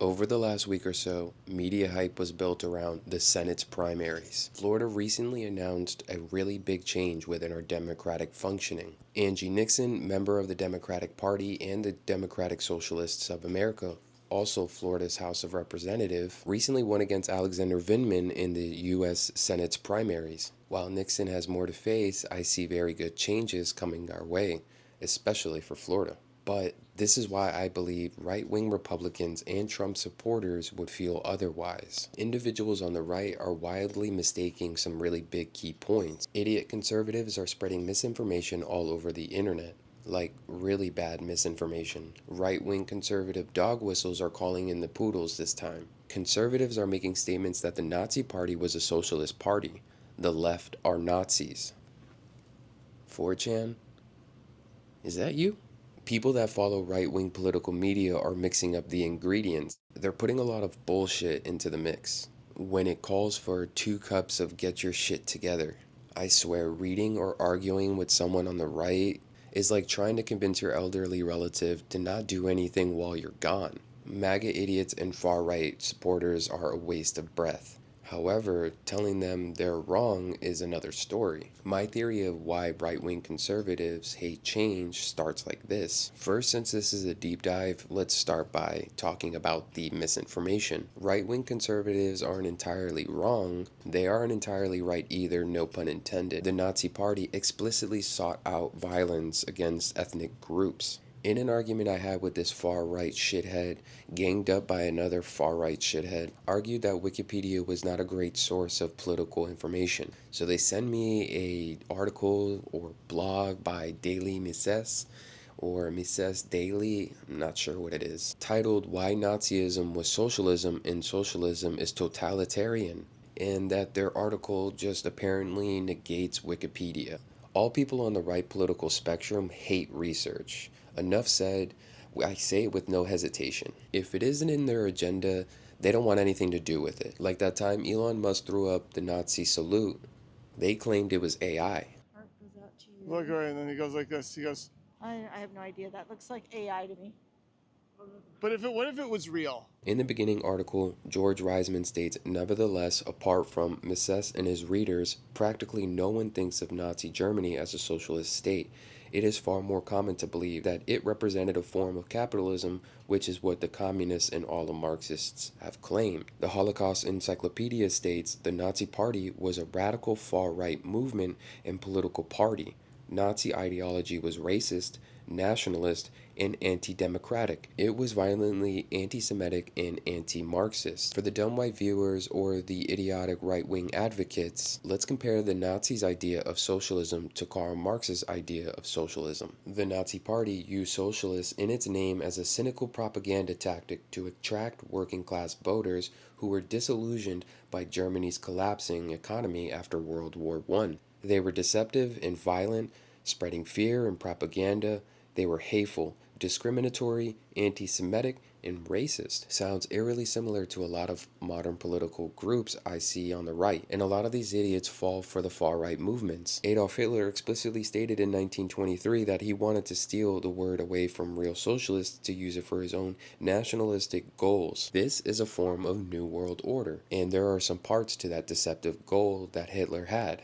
Over the last week or so, media hype was built around the Senate's primaries. Florida recently announced a really big change within our democratic functioning. Angie Nixon, member of the Democratic Party and the Democratic Socialists of America, also Florida's House of Representatives, recently won against Alexander Vindman in the U.S. Senate's primaries. While Nixon has more to face, I see very good changes coming our way, especially for Florida. But this is why I believe right-wing Republicans and Trump supporters would feel otherwise. Individuals on the right are wildly mistaking some really big key points. Idiot conservatives are spreading misinformation all over the internet. Like really bad misinformation. Right-wing conservative dog whistles are calling in the poodles this time. Conservatives are making statements that the Nazi Party was a socialist party. The left are Nazis. 4chan? Is that you? People that follow right-wing political media are mixing up the ingredients. They're putting a lot of bullshit into the mix. When it calls for 2 cups of get your shit together, I swear reading or arguing with someone on the right is like trying to convince your elderly relative to not do anything while you're gone. MAGA idiots and far-right supporters are a waste of breath. However, telling them they're wrong is another story. My theory of why right-wing conservatives hate change starts like this. First, since this is a deep dive, let's start by talking about the misinformation. Right-wing conservatives aren't entirely wrong. They aren't entirely right either, no pun intended. The Nazi Party explicitly sought out violence against ethnic groups. In an argument I had with this far-right shithead, ganged up by another far-right shithead, argued that Wikipedia was not a great source of political information. So they send me a article or blog by Daily Mises, or Mises Daily, I'm not sure what it is, titled Why Nazism Was Socialism and Socialism is Totalitarian, and that their article just apparently negates Wikipedia. All people on the right political spectrum hate research. Enough said, I say it with no hesitation. If it isn't in their agenda, they don't want anything to do with it. Like that time Elon Musk threw up the Nazi salute, they claimed it was AI. Heart goes out to you. Look, right, and then he goes like this. He goes, I have no idea. That looks like AI to me. but what if it was real? In the beginning article, George Reisman states, nevertheless, apart from Mises and his readers, practically no one thinks of Nazi Germany as a socialist state. It is far more common to believe that it represented a form of capitalism, which is what the communists and all the Marxists have claimed. The Holocaust Encyclopedia states the Nazi Party was a radical far-right movement and political party. Nazi ideology was racist, nationalist, and anti-democratic. It was violently anti-Semitic and anti-Marxist. For the dumb white viewers or the idiotic right-wing advocates, let's compare the Nazis' idea of socialism to Karl Marx's idea of socialism. The Nazi Party used socialists in its name as a cynical propaganda tactic to attract working-class voters who were disillusioned by Germany's collapsing economy after World War I. They were deceptive and violent, spreading fear and propaganda. They were hateful, discriminatory, anti-Semitic, and racist. Sounds eerily similar to a lot of modern political groups I see on the right, and a lot of these idiots fall for the far-right movements. Adolf Hitler explicitly stated in 1923 that he wanted to steal the word away from real socialists to use it for his own nationalistic goals. This is a form of New World Order, and there are some parts to that deceptive goal that Hitler had.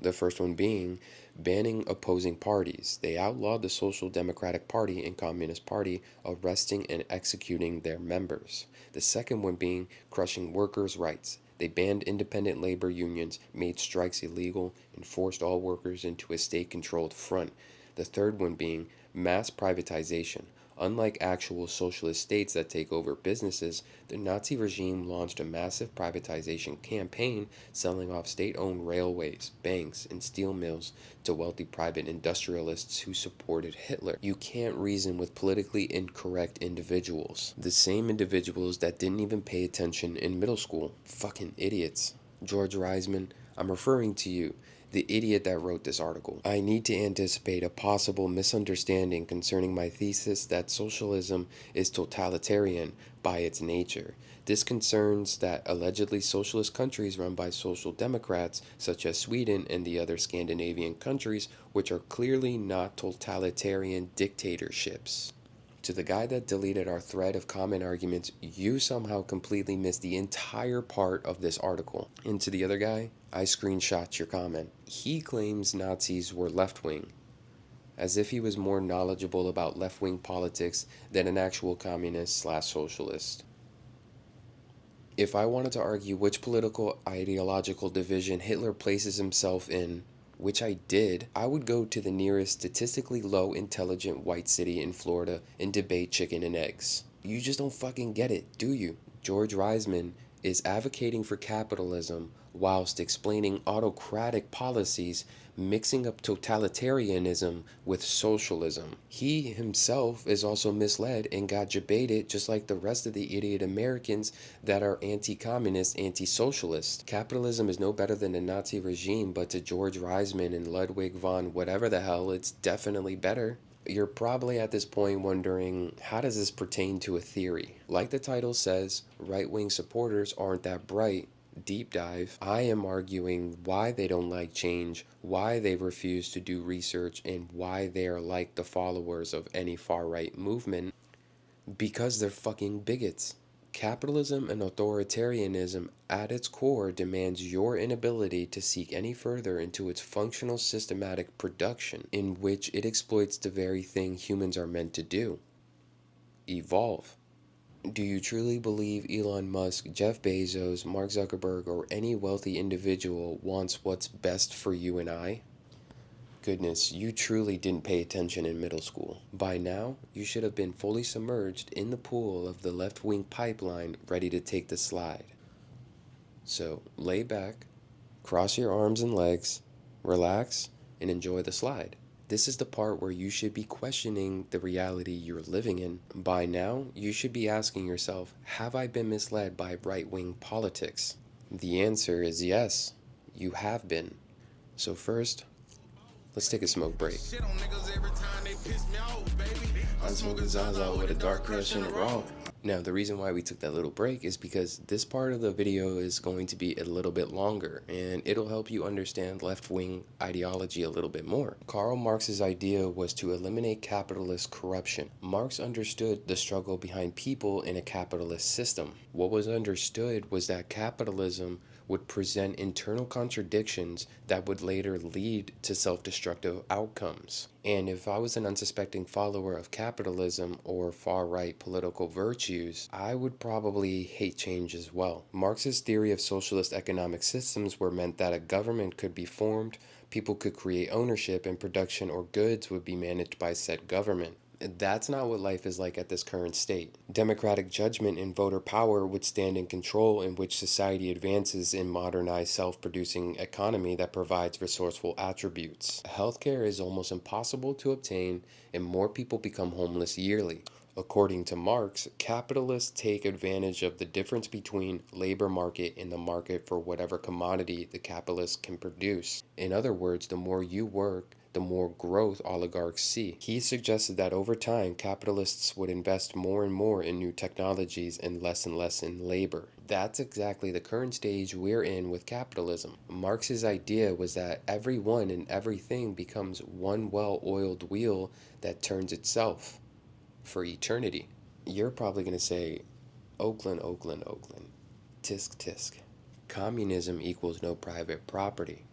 The first one being banning opposing parties. They outlawed the Social Democratic Party and Communist Party, arresting and executing their members. The second one being crushing workers' rights. They banned independent labor unions, made strikes illegal, and forced all workers into a state-controlled front. The third one being mass privatization. Unlike actual socialist states that take over businesses, the Nazi regime launched a massive privatization campaign, selling off state-owned railways, banks, and steel mills to wealthy private industrialists who supported Hitler. You can't reason with politically incorrect individuals. The same individuals that didn't even pay attention in middle school. Fucking idiots. George Reisman, I'm referring to you, the idiot that wrote this article. I need to anticipate a possible misunderstanding concerning my thesis that socialism is totalitarian by its nature. This concerns that allegedly socialist countries run by social democrats, such as Sweden and the other Scandinavian countries, which are clearly not totalitarian dictatorships. To the guy that deleted our thread of common arguments, you somehow completely missed the entire part of this article. And to the other guy, I screenshot your comment. He claims Nazis were left-wing, as if he was more knowledgeable about left-wing politics than an actual communist/socialist. If I wanted to argue which political ideological division Hitler places himself in, which I did, I would go to the nearest statistically low intelligent white city in Florida and debate chicken and eggs. You just don't fucking get it, do you? George Reisman is advocating for capitalism whilst explaining autocratic policies, mixing up totalitarianism with socialism. He himself is also misled and got debated just like the rest of the idiot Americans that are anti-communist, anti-socialist. Capitalism is no better than the Nazi regime, but to George Reisman and Ludwig von whatever the hell, it's definitely better. You're probably at this point wondering, how does this pertain to a theory? Like the title says, right-wing supporters aren't that bright. Deep dive, I am arguing why they don't like change, why they refuse to do research, and why they are like the followers of any far-right movement, because they're fucking bigots. Capitalism and authoritarianism at its core demands your inability to seek any further into its functional systematic production, in which it exploits the very thing humans are meant to do: evolve. Do you truly believe Elon Musk, Jeff Bezos, Mark Zuckerberg, or any wealthy individual wants what's best for you and I? Goodness, you truly didn't pay attention in middle school. By now, you should have been fully submerged in the pool of the left-wing pipeline, ready to take the slide. So, lay back, cross your arms and legs, relax, and enjoy the slide. This is the part where you should be questioning the reality you're living in. By now, you should be asking yourself, have I been misled by right-wing politics? The answer is yes, you have been. So first, let's take a smoke break. I'm smoking Zaza with a dark crush and a raw. Now, the reason why we took that little break is because this part of the video is going to be a little bit longer, and it'll help you understand left-wing ideology a little bit more. Karl Marx's idea was to eliminate capitalist corruption. Marx understood the struggle behind people in a capitalist system. What was understood was that capitalism would present internal contradictions that would later lead to self-destructive outcomes. And if I was an unsuspecting follower of capitalism or far-right political virtues, I would probably hate change as well. Marx's theory of socialist economic systems were meant that a government could be formed, people could create ownership, and production or goods would be managed by said government. That's not what life is like at this current state. Democratic judgment and voter power would stand in control, in which society advances in modernized self-producing economy that provides resourceful attributes. Healthcare is almost impossible to obtain, and more people become homeless yearly. According to Marx, capitalists take advantage of the difference between labor market and the market for whatever commodity the capitalist can produce. In other words, the more you work, the more growth oligarchs see. He suggested that over time, capitalists would invest more and more in new technologies and less in labor. That's exactly the current stage we're in with capitalism. Marx's idea was that everyone and everything becomes one well-oiled wheel that turns itself for eternity. You're probably going to say, Oakland, Oakland, Oakland. Tisk, tisk. Communism equals no private property.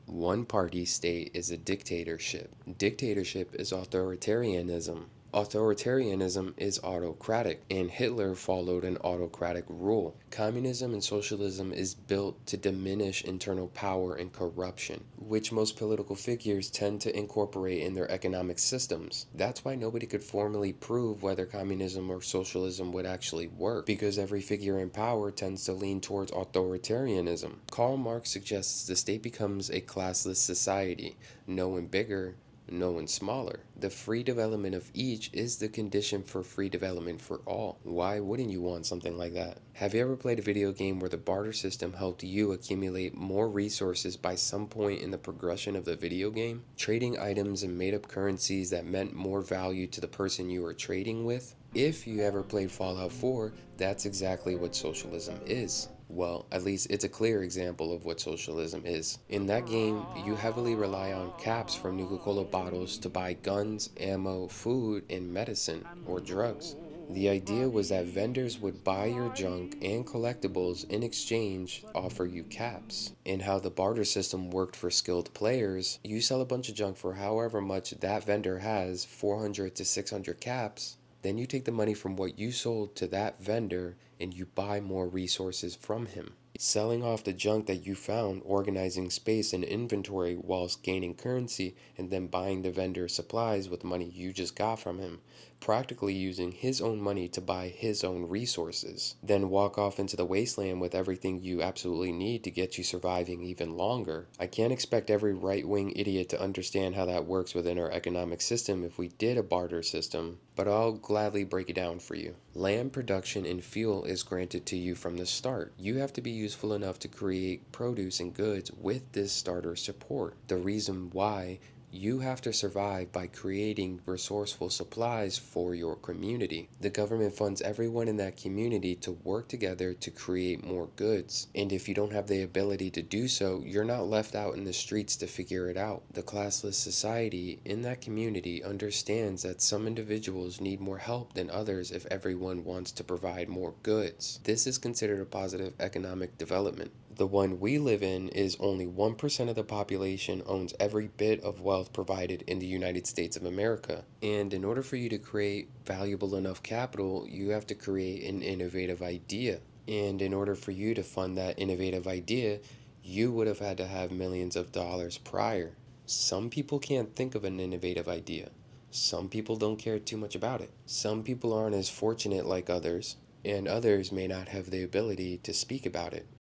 One-party state is a dictatorship. Dictatorship is authoritarianism. Authoritarianism is autocratic, and Hitler followed an autocratic rule. Communism and socialism is built to diminish internal power and corruption, which most political figures tend to incorporate in their economic systems. That's why nobody could formally prove whether communism or socialism would actually work, because every figure in power tends to lean towards authoritarianism. Karl Marx suggests the state becomes a classless society, no one bigger, no one smaller. The free development of each is the condition for free development for all. Why wouldn't you want something like that? Have you ever played a video game where the barter system helped you accumulate more resources by some point in the progression of the video game? Trading items and made-up currencies that meant more value to the person you were trading with? If you ever played Fallout 4, that's exactly what socialism is. Well, at least it's a clear example of what socialism is. In that game, you heavily rely on caps from Nuka-Cola bottles to buy guns, ammo, food, and medicine, or drugs. The idea was that vendors would buy your junk and collectibles in exchange, offer you caps. And how the barter system worked for skilled players, you sell a bunch of junk for however much that vendor has, 400 to 600 caps, then you take the money from what you sold to that vendor and you buy more resources from him. Selling off the junk that you found, organizing space and inventory whilst gaining currency, and then buying the vendor supplies with money you just got from him, practically using his own money to buy his own resources. Then walk off into the wasteland with everything you absolutely need to get you surviving even longer. I can't expect every right wing idiot to understand how that works within our economic system if we did a barter system, but I'll gladly break it down for you. Land production and fuel is granted to you from the start. You have to be useful enough to create produce and goods with this starter support. The reason why you have to survive by creating resourceful supplies for your community. The government funds everyone in that community to work together to create more goods. And if you don't have the ability to do so, you're not left out in the streets to figure it out. The classless society in that community understands that some individuals need more help than others if everyone wants to provide more goods. This is considered a positive economic development. The one we live in is only 1% of the population owns every bit of wealth provided in the United States of America. And in order for you to create valuable enough capital, you have to create an innovative idea. And in order for you to fund that innovative idea, you would have had to have millions of dollars prior. Some people can't think of an innovative idea. Some people don't care too much about it. Some people aren't as fortunate like others, and others may not have the ability to speak about it.